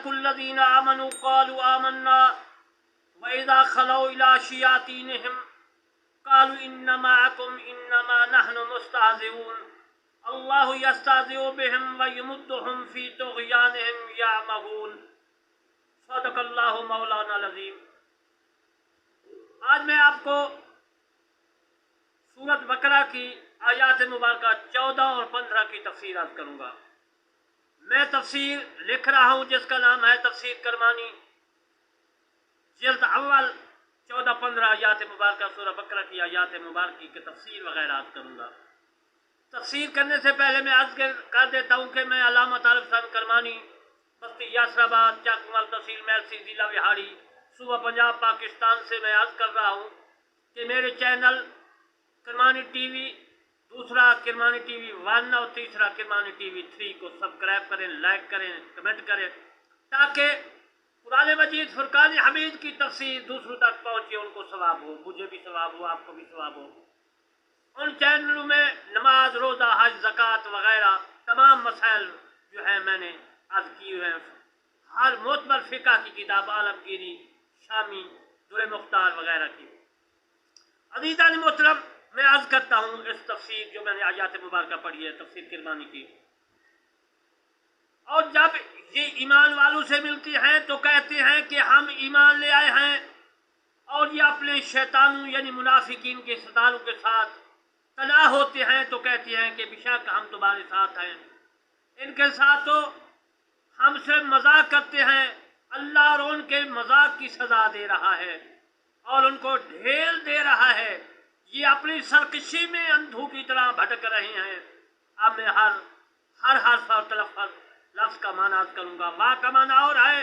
लकुल्लज़ीन आमनु क़ालू आमन्ना व इज़ा खलौ इला शयातीनिहिम क़ालू इन्ना मअकुम इन्नमा नहनु मुस्तहज़िऊन अल्लाहु यस्तहज़िउ बिहिम व यमुद्दुहुम फ़ी तुग़यानिहिम यअमहून। सदक़ल्लाहु मौलाना अज़ीम। आज मैं आपको सूरत बकरा की आयात मुबारका 14 और 15 की तफसीर अर्ज़ करूँगा। मैं तफसीर लिख रहा हूँ जिसका नाम है तफसीर करमानी, जिल्द अव्वल 14-15 आयात मुबारका सूरह बकरा की आयात मुबारकी की तफसीर वगैरह अर्ज़ करूँगा। तफसीर करने से पहले मैं अर्ज़ कर देता हूँ कि मैं अल्लामा तारिक हुसैन करमानी, बस्ती यासराबाद, चाकमल, तहसील मैलसी, ज़िला बिहारी, सूबा पंजाब, पाकिस्तान से मैं अर्ज़ कर रहा हूँ कि मेरे चैनल करमानी टीवी, दूसरा किरमानी टीवी 1 और तीसरा किरमानी टीवी 3 को सब्सक्राइब करें, लाइक करें, कमेंट करें, ताकि कुरान मजीद फुरकान हमीद की तफसीर दूसरों तक पहुँचे, उनको सवाब हो, मुझे भी सवाब हो, आपको भी सवाब हो। उन चैनलों में नमाज, रोज़ा, हज, ज़कात वगैरह तमाम मसाइल जो है मैंने अर्ज़ किए हैं। हर मोतबर फ़िक़ह की किताब, आलमगीरी, शामी, दुर मुख्तार वगैरह की। अज़ीज़ान मोहतरम, मैं अर्ज़ करता हूँ इस तफसीर जो मैंने आयात मुबारका पढ़ी है, तफसीर किरमानी की। और जब ये ईमान वालों से मिलती हैं तो कहते हैं कि हम ईमान ले आए हैं, और ये अपने शैतानों यानी मुनाफिकीन के सरदारों के साथ तनाह होते हैं तो कहते हैं कि बेशक हम तुम्हारे साथ हैं। इनके साथ तो हमसे मजाक करते हैं, अल्लाह और उनके मजाक की सज़ा दे रहा है और उनको ढेल दे रहा है। ये अपनी सरकशी में अंधों की तरह भटक रहे हैं। अब मैं हर हर्फ और लफ्ज़ का माना करूँगा। वाह का माना और है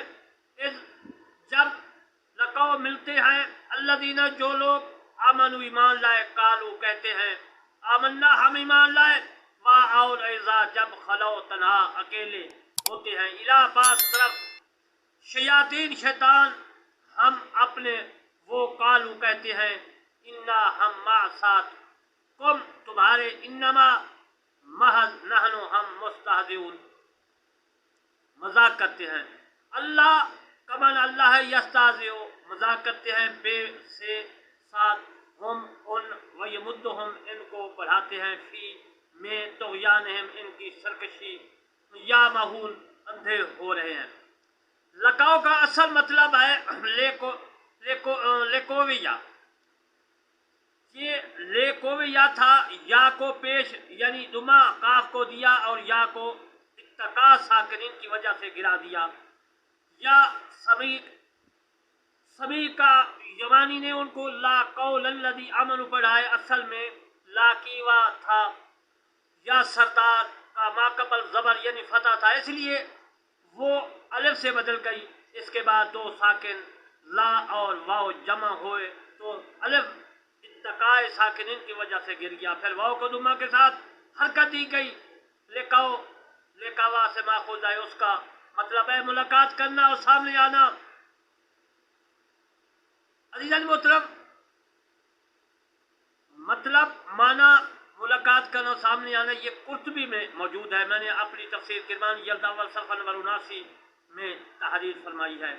इस जब लकाओ मिलते हैं अल्लज़ीना, जो लोग आमनु ईमान लाए, कालू कहते हैं आमन्ना हम ईमान लाए, वाह और ऐज़ा जब खलो तन्हा अकेले होते हैं, इला पास तरफ शयातीन शैतान हम अपने वो कालू कहते हैं इन्ना हम मा साथ कुम तुम्हारे, इन्नमा महज नहनु हम मुस्तहज़िऊन मजाक करते हैं। अल्लाह कमन अल्लाह है, यस्तहज़िउ मजाक करते हैं, बे से साथ, हम उन व यमुद्दुहुम इनको बढ़ाते हैं, फी में तुग़यानिहिम इनकी सरकशी, या महून अंधे हो रहे हैं। लकाओ का असल मतलब है लेकोविया। ये लेकोविया था, या को पेश यानी दुमा काफ को दिया और या को इत्तका साकिनीन की वजह से गिरा दिया। या समी का यमानी ने उनको ला कौलल्लज़ी अमनु पढ़ा है, असल में लाकीवा था। या सरदार का माकबल ज़बर यानी फतह था, इसलिए वो अलिफ से बदल गई। इसके बाद दो साकिन ला और वाव जमा हुए तो अलिफ इत्तकाए साकिनीन की वजह से गिर गया। फिर वाव को दुमा के साथ हरकत दी गई। लेकावा से माखूज़ है, उसका मतलब है मुलाकात करना और सामने आना। अज़ीज़ान मोहतरम, मतलब माना मुलाकात करना, सामने आना, ये कुर्तुबी में मौजूद है। मैंने अपनी तफसीर किरमानी जल्द अव्वल सफ़ा नंबर 79 में तहरीर फरमाई है,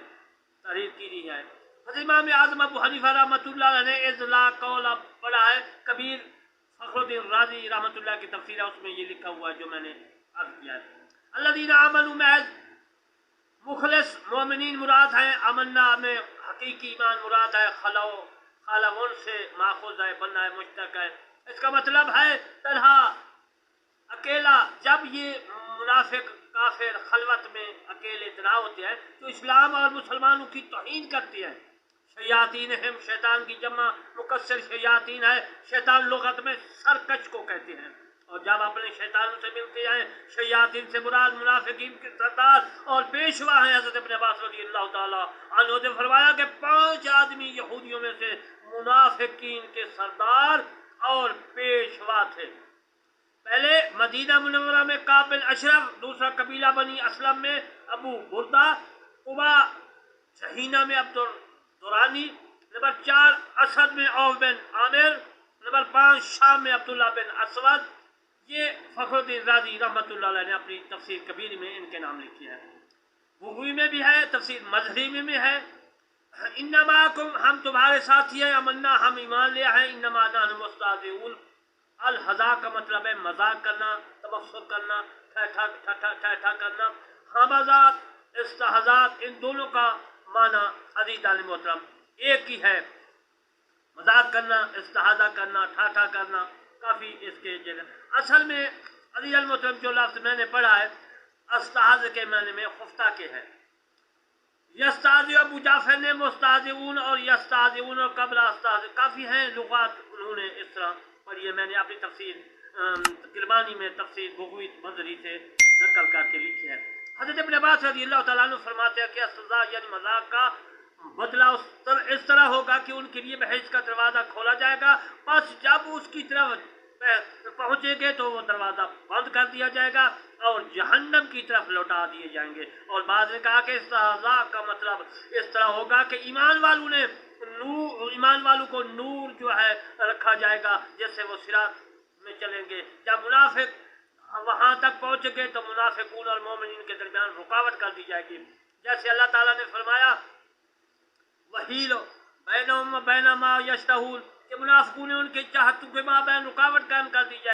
तहरीर की है। इमाम आज़म अबू हनीफा रहमतुल्लाह अलैह ने इज़ला कौला पढ़ा है। कबीर फ़खरुद्दीन राज़ी रहमतुल्लाह की तफसीर है, उसमें ये लिखा हुआ है जो मैंने अर्ज़ किया है। अल्लज़ीना आमनु महज मुखलिस मोमिनीन मुराद है, अमन्ना में हकीकी ईमान मुराद है, खलाउन से माखूज़ है, बनना है, मुश्तक है। इसका मतलब है तन्हा अकेला। जब ये मुनाफिक काफिर खलवत में अकेले तनाव होते हैं तो इस्लाम और मुसलमानों की तौहीन करते हैं। शयातीन हिम, शैतान की जमा मुकस्सर शयातीन है। शैतान लुगत में सरकश को कहते हैं। और जब अपने शैतानों से मिलते हैं, शयातीन से मुराद मुनाफिकीन के सरदार और पेशवा हैं। हज़रत इब्न अब्बास रज़ियल्लाहु ताला अन्हु ने फरमाया कि 5 आदमी यहूदियों में से मुनाफिकीन के सरदार और पेशवा थे। पहले मदीना मुनव्वरा में काब बिन अशरफ, दूसरा कबीला बनी असलम में अबू बुर्दा, कुबा जहीना में अब्दुल दुरानी, नंबर 4 असद में औफ बिन आमिर, नंबर 5 शाम में अब्दुल्ला बिन असवद। ये फ़खरुद्दीन राज़ी रहमतुल्लाह अलैह ने अपनी तफसीर कबीर में इनके नाम लिखे हैं। बुगवी में भी है, तफसीर मजहरी में भी है। इन्नमा हम तुम्हारे साथी हैं, अमन्ना हम ईमान ले हैं, इन्नमा नहनु मुस्तहज़िऊन। अल हज़ा का मतलब है मजाक करना, तबस्सुर करना, ठट्ठा करना। हमज़ात, इस्तहज़ात, इन दोनों का माना अज़ीज़ मोहतरम एक ही है। मजाक करना, इस्तहज़ा करना, ठाठा करना, काफ़ी इसके जगह। असल में अज़ीज़ मोहतरम जो लफ्ज़ मैंने पढ़ा है इस्तहज़ के माने में खुफ्ता के है। यस्ताज़ अबू जाफर ने मुस्ताज़िऊन और यस्ताज़िऊन और कबल अस्ताज़ काफ़ी हैं लुगात उन्होंने इस तरह पढ़ी है। मैंने अपनी तफसीर किरमानी में तफसीर बुग़वी मज़हरी से नकल करके लिखी है। हज़रत इब्न अब्बास रज़ियल्लाहु तआला अन्हु फरमाते हैं कि सज़ा यानी मज़ाक का बदला इस तरह होगा कि उनके लिए बहस का दरवाज़ा खोला जाएगा, बस जब उसकी तरफ पहुँचेंगे तो वो दरवाज़ा बंद कर दिया जाएगा और जहन्नम की तरफ लौटा दिए जाएंगे। और बाद में कहा कि इस्तिहज़ा का मतलब इस तरह होगा कि ईमान वालों को नूर जो है रखा जाएगा, जिससे वो सिरात में चलेंगे। जब मुनाफिक वहाँ तक पहुँचेंगे तो मुनाफिकून और मोमिनीन के दरमियान रुकावट कर दी जाएगी। जैसे अल्लाह ताला ने फरमाया वहील बैनहुम व बैन मा यश्तहून कि मुनाफिकून ने उनके चाहतों के माबैन रुकावट कायम कर दी जाए।